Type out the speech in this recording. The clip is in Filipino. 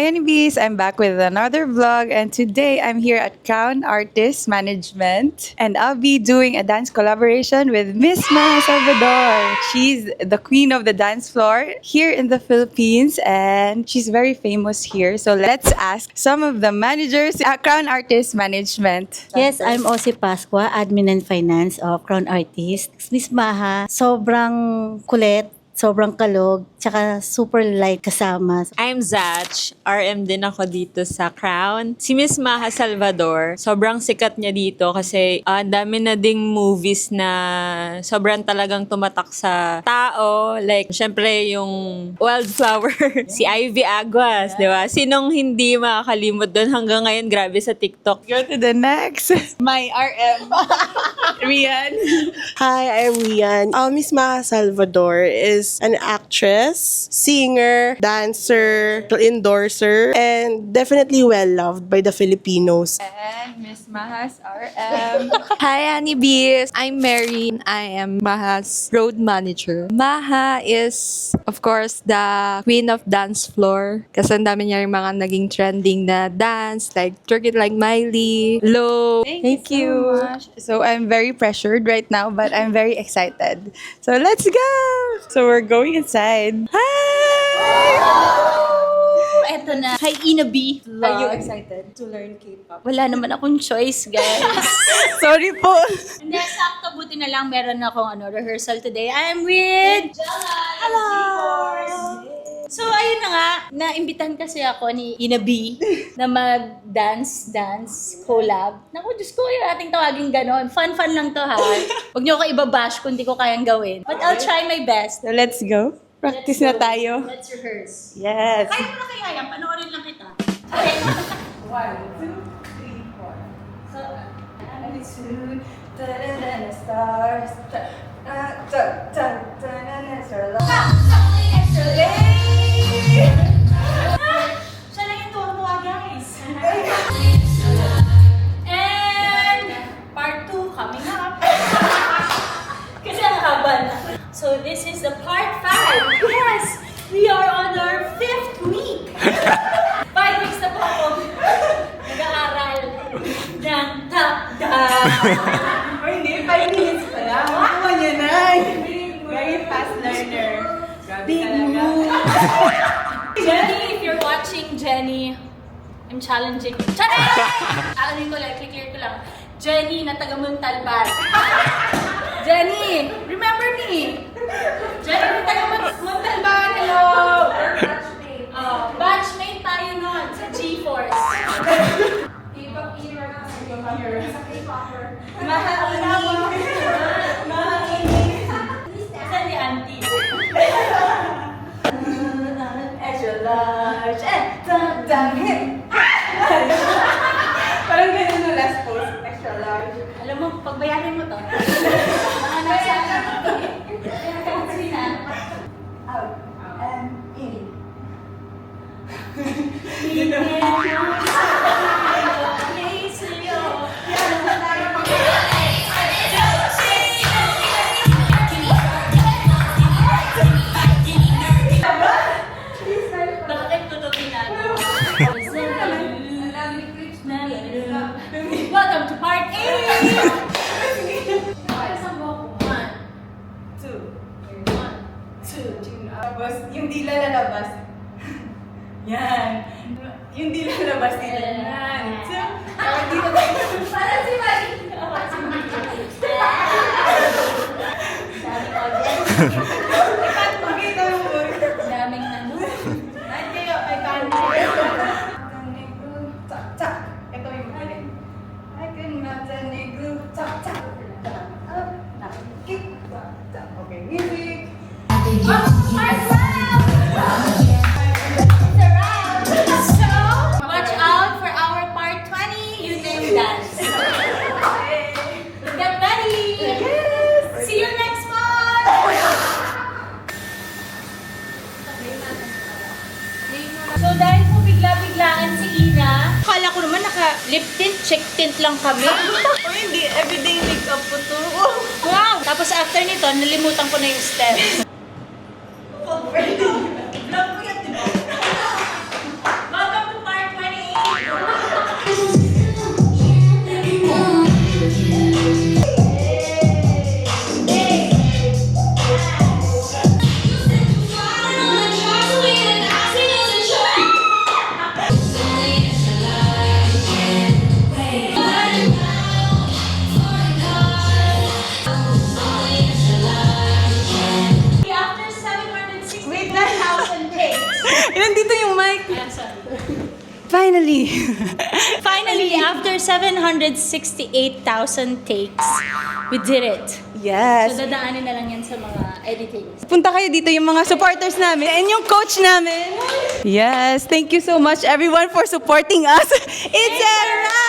Honeybees! I'm back with another vlog, and today I'm here at Crown Artist Management, and I'll be doing a dance collaboration with Miss Maha Salvador. She's the queen of the dance floor here in the Philippines, and she's very famous here. So let's ask some of the managers at Crown Artist Management. Yes, I'm Osi Pasqua, Admin and Finance of Crown Artists. Miss Maha, sobrang kulit, sobrang kalog, tsaka super light kasama. I'm Zach. RM din ako dito sa Crown. Si Miss Maha Salvador, sobrang sikat niya dito kasi ang dami na ding movies na sobrang talagang tumatak sa tao. Like, syempre yung Wildflower, si Ivy Aguas, di ba? Sinong hindi makakalimot doon hanggang ngayon, grabe sa TikTok. Go to the next. My RM. Rian. Hi, I'm Rian. Miss Maha Salvador is an actress, singer, dancer, endorser, and definitely well-loved by the Filipinos. And Miss Maha's RM. Hi, Honeybees! I'm Mary. I am Maha's road manager. Maha is, of course, the queen of dance floor. Kasi ang dami niya yung mga naging trending na dance, like Twerk It Like Miley, Low. Thank you. So much. So I'm very pressured right now, but I'm very excited. So let's go! So we're going inside. Hi! Eto na. Hi, Ina B. Are you excited to learn K-pop? Wala naman akong choice, guys. Sorry po. Hindi, sakto. Buti na lang meron akong rehearsal today. I'm with Hello! So, ayun na nga. Naimbitahan kasi ako ni Ina B na mag-dance collab. Naku, Diyos ko, yung ating tawagin ganon. Fun lang to, ha? Huwag niyo ako ibabash kung di ko kayang gawin. But I'll try my best. So let's go. Practice na tayo. Let's rehearse. Yes. Kaya mo na kaya yan. Panoorin lang kita. Okay. 1, 2, 3, 4. So, attitude, the stars, Siya lang yung tuwa-tuwa, guys. And part 2 coming up. Kasi ang haba na. So this is the part 5. Yes! We are on our 5th week. 5 weeks na po ako nag-aaral ng tap-tap. Or hindi, 5 minutes pa lang. Ano niya na? Very fast learner. Grabe talaga. Jenny, if you're watching, Jenny, I'm challenging you. Aanin ko lang, clear ko lang. Jenny, na taga Montalban. Jenny, remember me? Jenny, na taga Montalban, hello! Batchmate tayo nun sa G-Force. K-pop era na sa K-popper. Saan ni Auntie? Extra large. Hit. Parang ganun yung last post. Extra large. Alam mo, pagbayarin mo to. Mga nasa... Out. And in. Bakit ko to ginagawa? Welcome to part 8! Saan mo ako? 1, 2. Tapos, yung dila lalabas. Yan. Yung dila lalabas dito. Yan. So, parang dito tayo. Para si Mari! Para si Mari! Daming audience. Pakita mo. Daming ano. Ay, kayo. Ay, kanin. Tsak, tsak. Ito yung galing. I can natanig. Tsak, tsak. Up. Nakikip. Tsak, tsak. Okay, music. So, watch out for our part 20 You Name Dance. Get ready! See you next month! So, dahil po bigla-biglaan si Ina, akala ko naman naka-lip tint, check tint lang kami. Oh, hindi. Everyday makeup po to. Wow! Tapos after nito, nalimutan ko na yung steps. Vlog po yan, di ba? Welcome Nandito yung mic. Finally. Finally, after 768,000 takes, we did it. Yes. So, dadaanin na lang yan sa mga editings. Punta kayo dito yung mga supporters namin and yung coach namin. Yes, thank you so much everyone for supporting us. It's a wrap!